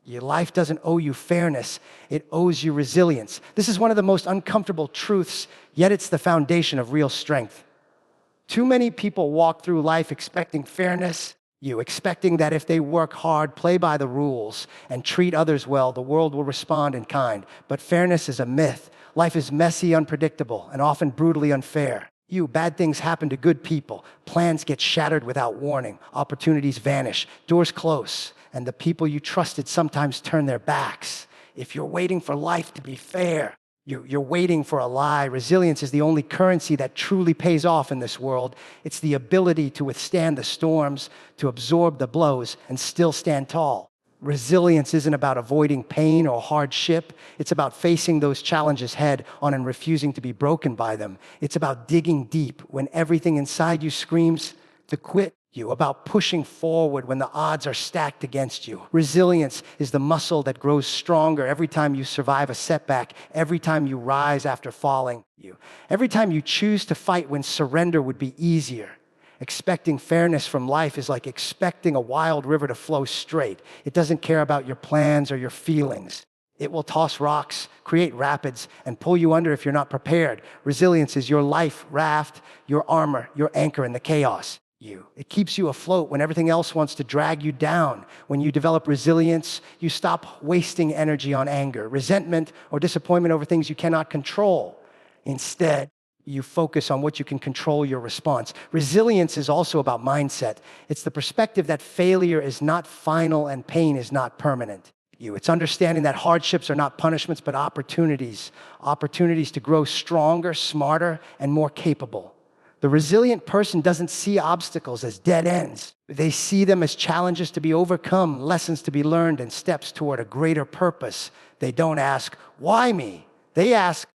Your life doesn't owe you fairness, it owes you resilience. This is one of the most uncomfortable truths, yet it's the foundation of real strength. Too many people walk through life expecting fairness, expecting that if they work hard, play by the rules, and treat others well, the world will respond in kind. But fairness is a myth. Life is messy, unpredictable, and often brutally unfair. Bad things happen to good people. Plans get shattered without warning. Opportunities vanish. Doors close. And the people you trusted sometimes turn their backs. If you're waiting for life to be fair, you're waiting for a lie. Resilience is the only currency that truly pays off in this world. It's the ability to withstand the storms, to absorb the blows, and still stand tall. Resilience isn't about avoiding pain or hardship. It's about facing those challenges head on and refusing to be broken by them. It's about digging deep when everything inside you screams to quit. About pushing forward when the odds are stacked against you. Resilience is the muscle that grows stronger every time you survive a setback, every time you rise after falling. Every time you choose to fight when surrender would be easier. Expecting fairness from life is like expecting a wild river to flow straight. It doesn't care about your plans or your feelings. It will toss rocks, create rapids, and pull you under if you're not prepared. Resilience is your life raft, your armor, your anchor in the chaos. It keeps you afloat when everything else wants to drag you down. When you develop resilience, you stop wasting energy on anger, resentment, or disappointment over things you cannot control. Instead, you focus on what you can control, your response. Resilience is also about mindset. It's the perspective that failure is not final and pain is not permanent. It's understanding that hardships are not punishments, but opportunities to grow stronger, smarter, and more capable. The resilient person doesn't see obstacles as dead ends. They see them as challenges to be overcome, lessons to be learned, and steps toward a greater purpose. They don't ask, why me? They ask,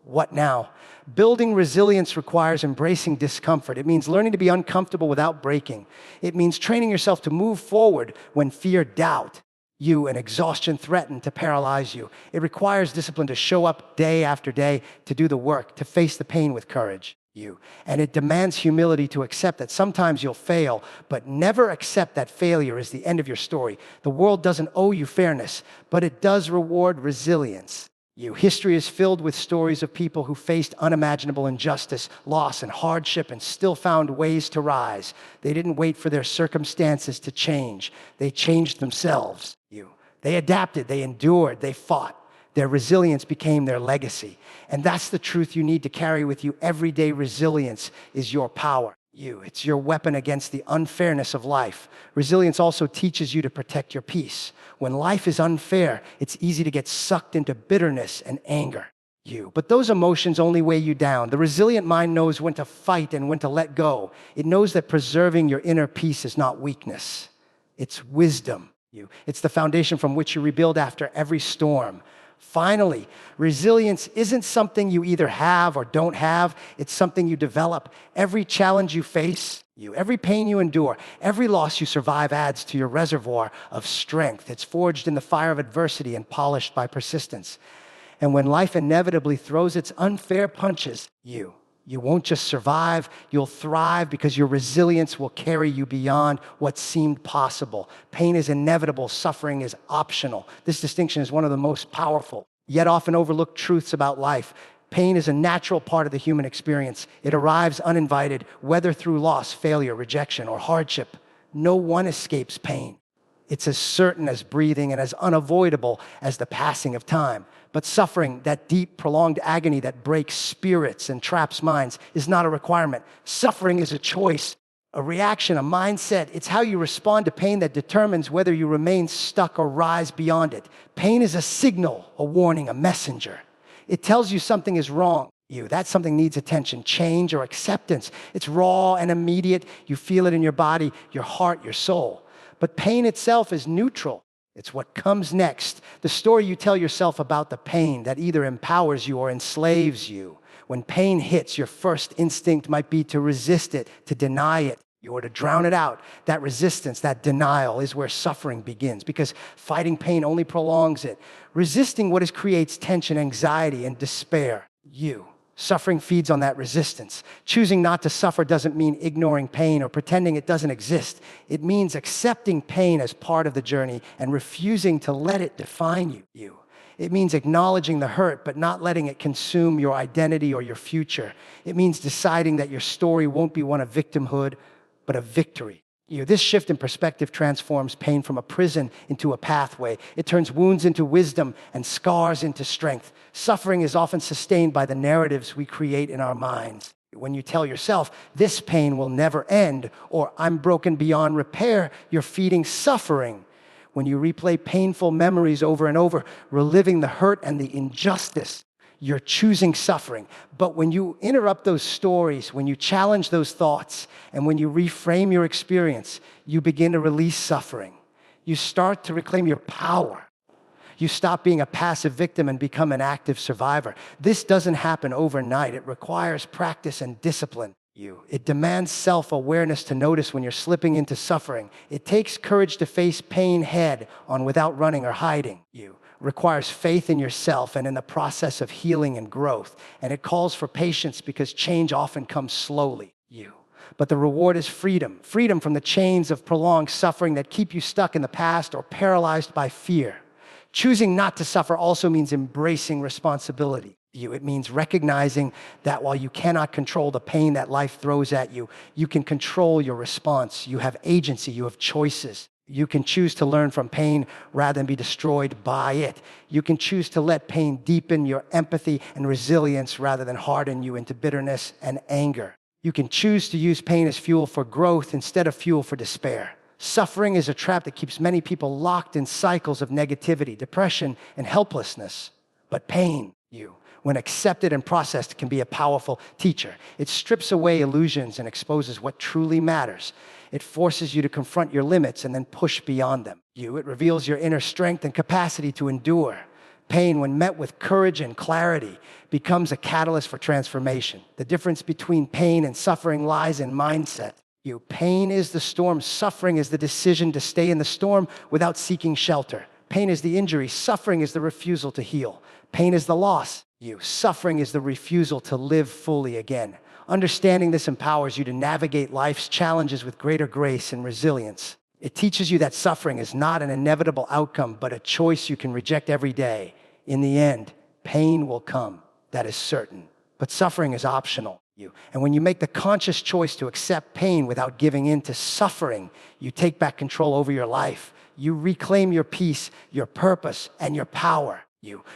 what now? Building resilience requires embracing discomfort. It means learning to be uncomfortable without breaking. It means training yourself to move forward when fear, doubt, and exhaustion threaten to paralyze you. It requires discipline to show up day after day, to do the work, to face the pain with courage. And it demands humility to accept that sometimes you'll fail, but never accept that failure is the end of your story. The world doesn't owe you fairness, but it does reward resilience. History is filled with stories of people who faced unimaginable injustice, loss, and hardship and still found ways to rise. They didn't wait for their circumstances to change. They changed themselves. They adapted, they endured, they fought. Their resilience became their legacy. And that's the truth you need to carry with you. Everyday resilience is your power. It's your weapon against the unfairness of life. Resilience also teaches you to protect your peace. When life is unfair, it's easy to get sucked into bitterness and anger. But those emotions only weigh you down. The resilient mind knows when to fight and when to let go. It knows that preserving your inner peace is not weakness. It's wisdom. It's the foundation from which you rebuild after every storm. Finally, resilience isn't something you either have or don't have. It's something you develop. Every challenge you face, every pain you endure, every loss you survive adds to your reservoir of strength. It's forged in the fire of adversity and polished by persistence. And when life inevitably throws its unfair punches, you won't just survive, you'll thrive because your resilience will carry you beyond what seemed possible. Pain is inevitable, suffering is optional. This distinction is one of the most powerful, yet often overlooked truths about life. Pain is a natural part of the human experience. It arrives uninvited, whether through loss, failure, rejection, or hardship. No one escapes pain. It's as certain as breathing and as unavoidable as the passing of time. But suffering, that deep, prolonged agony that breaks spirits and traps minds, is not a requirement. Suffering is a choice, a reaction, a mindset. It's how you respond to pain that determines whether you remain stuck or rise beyond it. Pain is a signal, a warning, a messenger. It tells you something is wrong. That something needs attention, change, or acceptance. It's raw and immediate. You feel it in your body, your heart, your soul. But pain itself is neutral. It's what comes next. The story you tell yourself about the pain that either empowers you or enslaves you. When pain hits, your first instinct might be to resist it, to deny it, or to drown it out. That resistance, that denial is where suffering begins because fighting pain only prolongs it. Resisting what creates tension, anxiety, and despair. Suffering feeds on that resistance. Choosing not to suffer doesn't mean ignoring pain or pretending it doesn't exist. It means accepting pain as part of the journey and refusing to let it define you. It means acknowledging the hurt, but not letting it consume your identity or your future. It means deciding that your story won't be one of victimhood, but of victory. This shift in perspective transforms pain from a prison into a pathway. It turns wounds into wisdom and scars into strength. Suffering is often sustained by the narratives we create in our minds. When you tell yourself, this pain will never end, or I'm broken beyond repair, you're feeding suffering. When you replay painful memories over and over, reliving the hurt and the injustice, you're choosing suffering. But when you interrupt those stories, when you challenge those thoughts, and when you reframe your experience, you begin to release suffering. You start to reclaim your power. You stop being a passive victim and become an active survivor. This doesn't happen overnight. It requires practice and discipline. It demands self-awareness to notice when you're slipping into suffering. It takes courage to face pain head on without running or hiding. Requires faith in yourself and in the process of healing and growth. And it calls for patience because change often comes slowly. But the reward is freedom. Freedom from the chains of prolonged suffering that keep you stuck in the past or paralyzed by fear. Choosing not to suffer also means embracing responsibility. It means recognizing that while you cannot control the pain that life throws at you, you can control your response. You have agency. You have choices. You can choose to learn from pain rather than be destroyed by it. You can choose to let pain deepen your empathy and resilience rather than harden you into bitterness and anger. You can choose to use pain as fuel for growth instead of fuel for despair. Suffering is a trap that keeps many people locked in cycles of negativity, depression, and helplessness. But pain, when accepted and processed, can be a powerful teacher. It strips away illusions and exposes what truly matters. It forces you to confront your limits and then push beyond them. It reveals your inner strength and capacity to endure. Pain, when met with courage and clarity, becomes a catalyst for transformation. The difference between pain and suffering lies in mindset. Pain is the storm. Suffering is the decision to stay in the storm without seeking shelter. Pain is the injury. Suffering is the refusal to heal. Pain is the loss. Suffering is the refusal to live fully again. Understanding this empowers you to navigate life's challenges with greater grace and resilience. It teaches you that suffering is not an inevitable outcome, but a choice you can reject every day. In the end, pain will come. That is certain. But suffering is optional. And when you make the conscious choice to accept pain without giving in to suffering, you take back control over your life. You reclaim your peace, your purpose, and your power.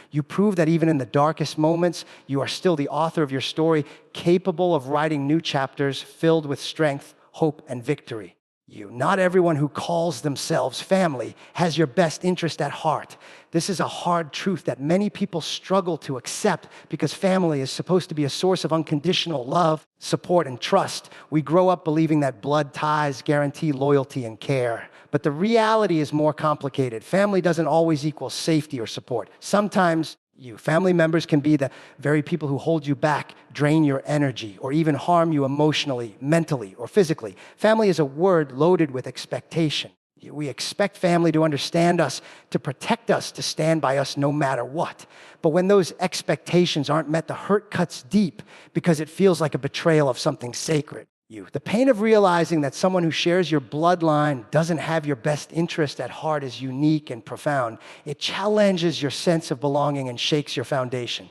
You prove that even in the darkest moments, you are still the author of your story, capable of writing new chapters filled with strength, hope, and victory. Not everyone who calls themselves family has your best interest at heart. This is a hard truth that many people struggle to accept because family is supposed to be a source of unconditional love, support, and trust. We grow up believing that blood ties guarantee loyalty and care. But the reality is more complicated. Family doesn't always equal safety or support. Sometimes family members can be the very people who hold you back, drain your energy, or even harm you emotionally, mentally, or physically. Family is a word loaded with expectation. We expect family to understand us, to protect us, to stand by us no matter what. But when those expectations aren't met, the hurt cuts deep because it feels like a betrayal of something sacred. The pain of realizing that someone who shares your bloodline doesn't have your best interest at heart is unique and profound. It challenges your sense of belonging and shakes your foundation.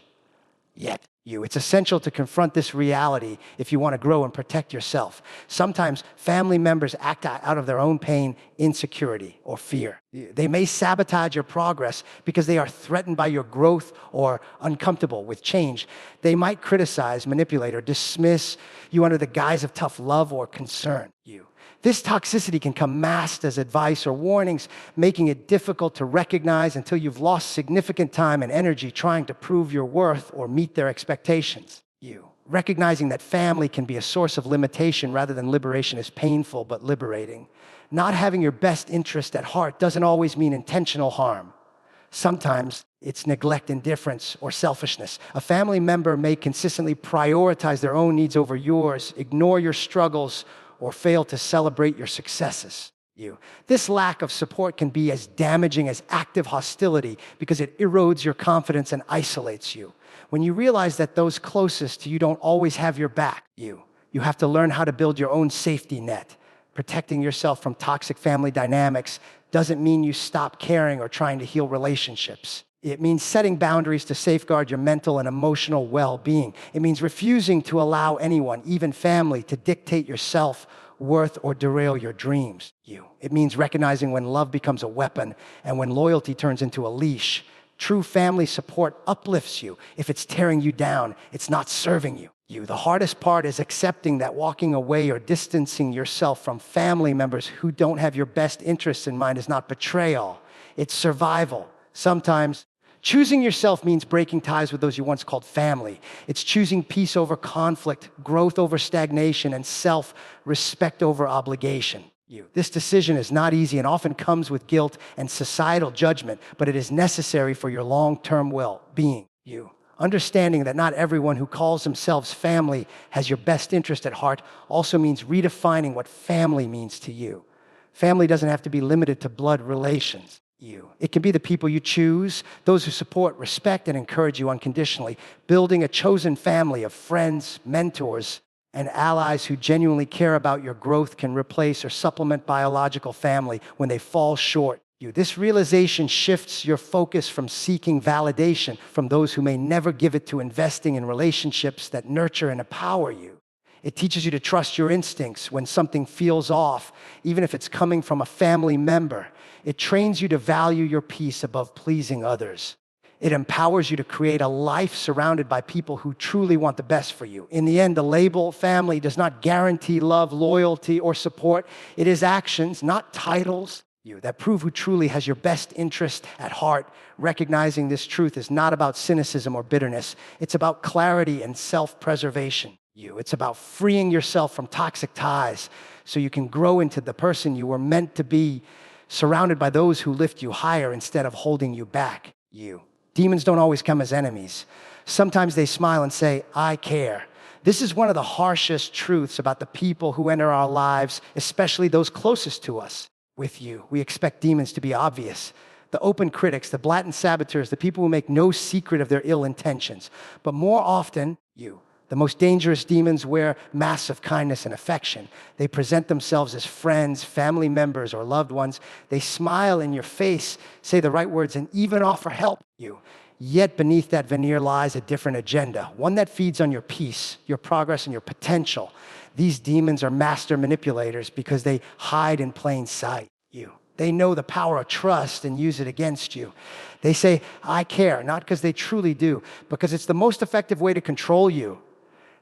Yet, it's essential to confront this reality if you want to grow and protect yourself. Sometimes family members act out of their own pain, insecurity, or fear. They may sabotage your progress because they are threatened by your growth or uncomfortable with change. They might criticize, manipulate, or dismiss you under the guise of tough love or concern. This toxicity can come masked as advice or warnings, making it difficult to recognize until you've lost significant time and energy trying to prove your worth or meet their expectations. Recognizing that family can be a source of limitation rather than liberation is painful but liberating. Not having your best interest at heart doesn't always mean intentional harm. Sometimes it's neglect, indifference, or selfishness. A family member may consistently prioritize their own needs over yours, ignore your struggles, or fail to celebrate your successes. You. This lack of support can be as damaging as active hostility because it erodes your confidence and isolates you. When you realize that those closest to you don't always have your back, you have to learn how to build your own safety net. Protecting yourself from toxic family dynamics doesn't mean you stop caring or trying to heal relationships. It means setting boundaries to safeguard your mental and emotional well-being. It means refusing to allow anyone, even family, to dictate your self-worth or derail your dreams. It means recognizing when love becomes a weapon and when loyalty turns into a leash. True family support uplifts you. If it's tearing you down, it's not serving you. The hardest part is accepting that walking away or distancing yourself from family members who don't have your best interests in mind is not betrayal. It's survival. Sometimes choosing yourself means breaking ties with those you once called family. It's choosing peace over conflict, growth over stagnation, and self-respect over obligation. This decision is not easy and often comes with guilt and societal judgment, but it is necessary for your long-term well-being. Understanding that not everyone who calls themselves family has your best interest at heart also means redefining what family means to you. Family doesn't have to be limited to blood relations. It can be the people you choose, those who support, respect, and encourage you unconditionally. Building a chosen family of friends, mentors, and allies who genuinely care about your growth can replace or supplement biological family when they fall short. This realization shifts your focus from seeking validation from those who may never give it to investing in relationships that nurture and empower you. It teaches you to trust your instincts when something feels off, even if it's coming from a family member. It trains you to value your peace above pleasing others. It empowers you to create a life surrounded by people who truly want the best for you. In the end, the label family does not guarantee love, loyalty, or support. It is actions, not titles, that prove who truly has your best interest at heart. Recognizing this truth is not about cynicism or bitterness. It's about clarity and self-preservation. It's about freeing yourself from toxic ties so you can grow into the person you were meant to be, surrounded by those who lift you higher instead of holding you back. Demons don't always come as enemies. Sometimes they smile and say, "I care." This is one of the harshest truths about the people who enter our lives, especially those closest to us. With you, we expect demons to be obvious. The open critics, the blatant saboteurs, the people who make no secret of their ill intentions. But more often, the most dangerous demons wear masks of kindness and affection. They present themselves as friends, family members, or loved ones. They smile in your face, say the right words, and even offer help. Yet beneath that veneer lies a different agenda, one that feeds on your peace, your progress, and your potential. These demons are master manipulators because they hide in plain sight. They know the power of trust and use it against you. They say, "I care," not because they truly do, because it's the most effective way to control you.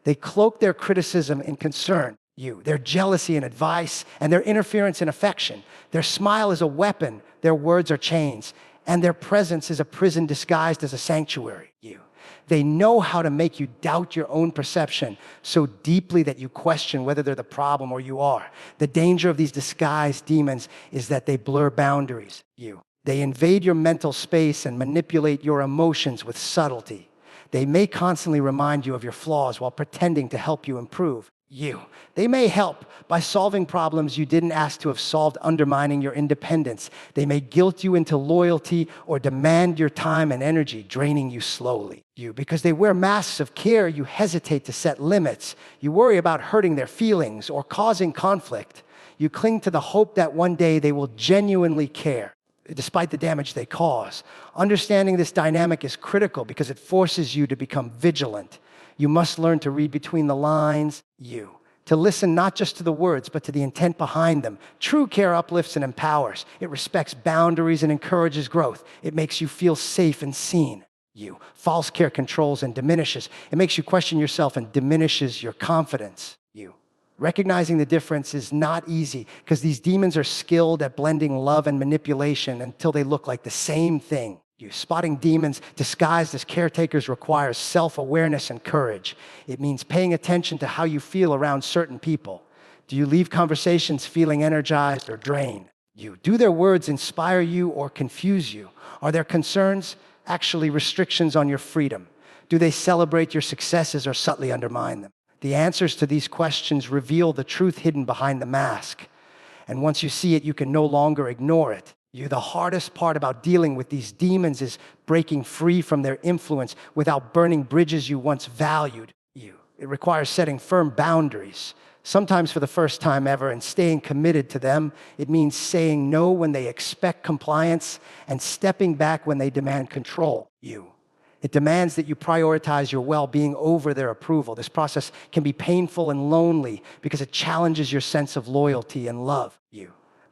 They cloak their criticism in concern, their jealousy in advice, and their interference in affection. Their smile is a weapon, their words are chains, and their presence is a prison disguised as a sanctuary. They know how to make you doubt your own perception so deeply that you question whether they're the problem or you are. The danger of these disguised demons is that they blur boundaries. They invade your mental space and manipulate your emotions with subtlety. They may constantly remind you of your flaws while pretending to help you improve. They may help by solving problems you didn't ask to have solved, undermining your independence. They may guilt you into loyalty or demand your time and energy, draining you slowly. Because they wear masks of care, you hesitate to set limits. You worry about hurting their feelings or causing conflict. You cling to the hope that one day they will genuinely care, despite the damage they cause. Understanding this dynamic is critical because it forces you to become vigilant. You must learn to read between the lines, to listen not just to the words, but to the intent behind them. True care uplifts and empowers. It respects boundaries and encourages growth. It makes you feel safe and seen. False care controls and diminishes. It makes you question yourself and diminishes your confidence. Recognizing the difference is not easy because these demons are skilled at blending love and manipulation until they look like the same thing. Spotting demons disguised as caretakers requires self-awareness and courage. It means paying attention to how you feel around certain people. Do you leave conversations feeling energized or drained? Do their words inspire you or confuse you? Are their concerns actually restrictions on your freedom? Do they celebrate your successes or subtly undermine them? The answers to these questions reveal the truth hidden behind the mask. And once you see it, you can no longer ignore it. The hardest part about dealing with these demons is breaking free from their influence without burning bridges you once valued. It requires setting firm boundaries, sometimes for the first time ever, and staying committed to them. It means saying no when they expect compliance and stepping back when they demand control. It demands that you prioritize your well-being over their approval. This process can be painful and lonely because it challenges your sense of loyalty and love.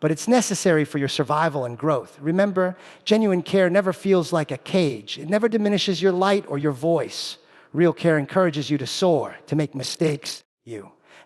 But it's necessary for your survival and growth. Remember, genuine care never feels like a cage. It never diminishes your light or your voice. Real care encourages you to soar, to make mistakes,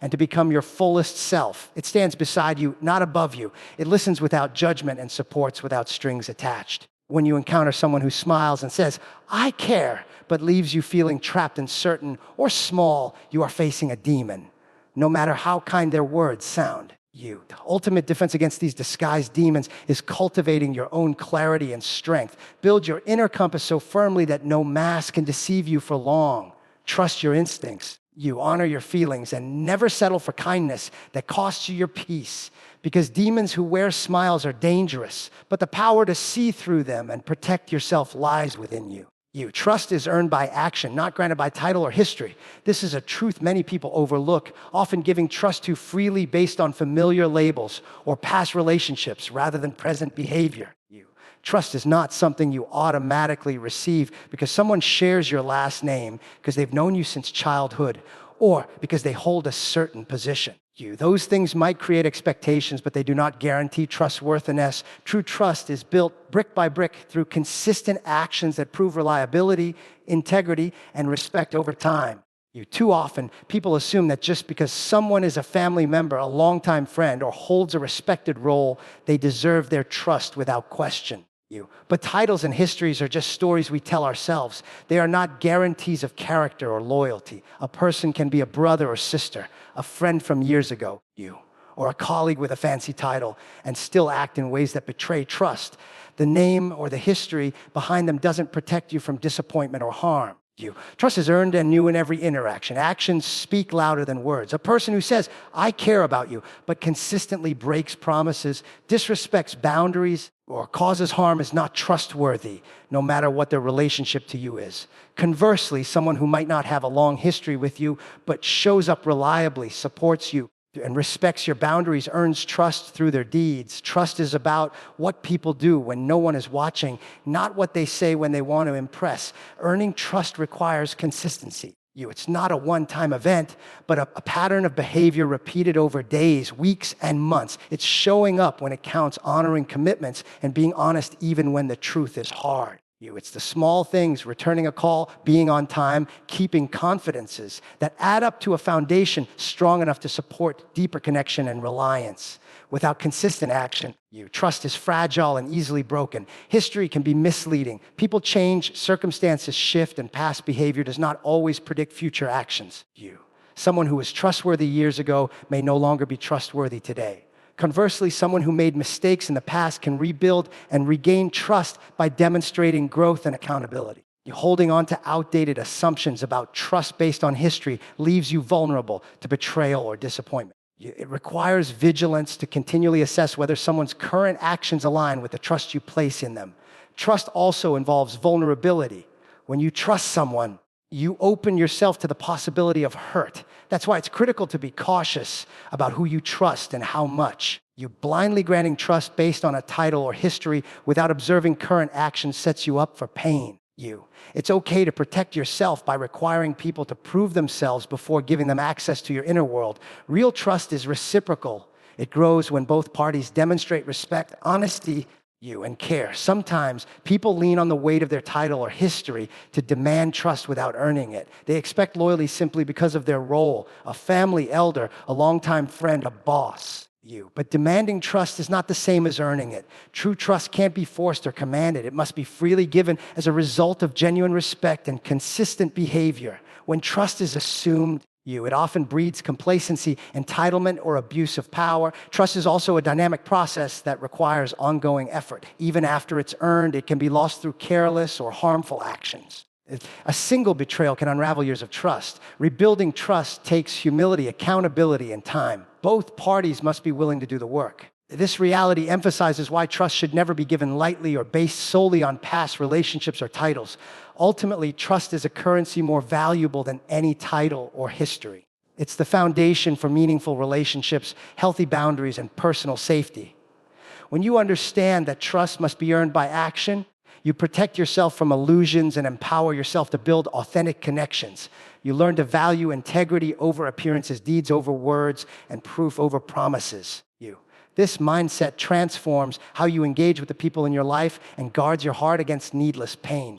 and to become your fullest self. It stands beside you, not above you. It listens without judgment and supports without strings attached. When you encounter someone who smiles and says, "I care," but leaves you feeling trapped and certain or small, you are facing a demon, no matter how kind their words sound. The ultimate defense against these disguised demons is cultivating your own clarity and strength. Build your inner compass so firmly that no mask can deceive you for long. Trust your instincts. Honor your feelings and never settle for kindness that costs you your peace. Because demons who wear smiles are dangerous, but the power to see through them and protect yourself lies within you. Trust is earned by action, not granted by title or history. This is a truth many people overlook, often giving trust too freely based on familiar labels or past relationships rather than present behavior. Trust is not something you automatically receive because someone shares your last name because they've known you since childhood or because they hold a certain position. Those things might create expectations, but they do not guarantee trustworthiness. True trust is built brick by brick through consistent actions that prove reliability, integrity, and respect over time. Too often, people assume that just because someone is a family member, a longtime friend, or holds a respected role, they deserve their trust without question. But titles and histories are just stories we tell ourselves. They are not guarantees of character or loyalty. A person can be a brother or sister, a friend from years ago, or a colleague with a fancy title, and still act in ways that betray trust. The name or the history behind them doesn't protect you from disappointment or harm. Trust is earned anew in every interaction. Actions speak louder than words. A person who says, "I care about you," but consistently breaks promises, disrespects boundaries, or causes harm is not trustworthy, no matter what their relationship to you is. Conversely, someone who might not have a long history with you, but shows up reliably, supports you, and respects your boundaries, earns trust through their deeds. Trust is about what people do when no one is watching, not what they say when they want to impress. Earning trust requires consistency. It's not a one-time event, but a pattern of behavior repeated over days, weeks, and months. It's showing up when it counts, honoring commitments, and being honest even when the truth is hard. It's the small things, returning a call, being on time, keeping confidences that add up to a foundation strong enough to support deeper connection and reliance. Without consistent action, trust is fragile and easily broken. History can be misleading. People change, circumstances shift, and past behavior does not always predict future actions. Someone who was trustworthy years ago may no longer be trustworthy today. Conversely, someone who made mistakes in the past can rebuild and regain trust by demonstrating growth and accountability. Holding on to outdated assumptions about trust based on history leaves you vulnerable to betrayal or disappointment. It requires vigilance to continually assess whether someone's current actions align with the trust you place in them. Trust also involves vulnerability. When you trust someone, you open yourself to the possibility of hurt. That's why it's critical to be cautious about who you trust and how much. Blindly granting trust based on a title or history without observing current actions sets you up for pain. It's okay to protect yourself by requiring people to prove themselves before giving them access to your inner world. Real trust is reciprocal. It grows when both parties demonstrate respect, honesty, and care. Sometimes people lean on the weight of their title or history to demand trust without earning it. They expect loyalty simply because of their role, a family elder, a longtime friend, a boss. But demanding trust is not the same as earning it. True trust can't be forced or commanded. It must be freely given as a result of genuine respect and consistent behavior. When trust is assumed, it often breeds complacency, entitlement, or abuse of power. Trust is also a dynamic process that requires ongoing effort. Even after it's earned, it can be lost through careless or harmful actions. A single betrayal can unravel years of trust. Rebuilding trust takes humility, accountability, and time. Both parties must be willing to do the work. This reality emphasizes why trust should never be given lightly or based solely on past relationships or titles. Ultimately, trust is a currency more valuable than any title or history. It's the foundation for meaningful relationships, healthy boundaries, and personal safety. When you understand that trust must be earned by action, you protect yourself from illusions and empower yourself to build authentic connections. You learn to value integrity over appearances, deeds over words, and proof over promises. This mindset transforms how you engage with the people in your life and guards your heart against needless pain.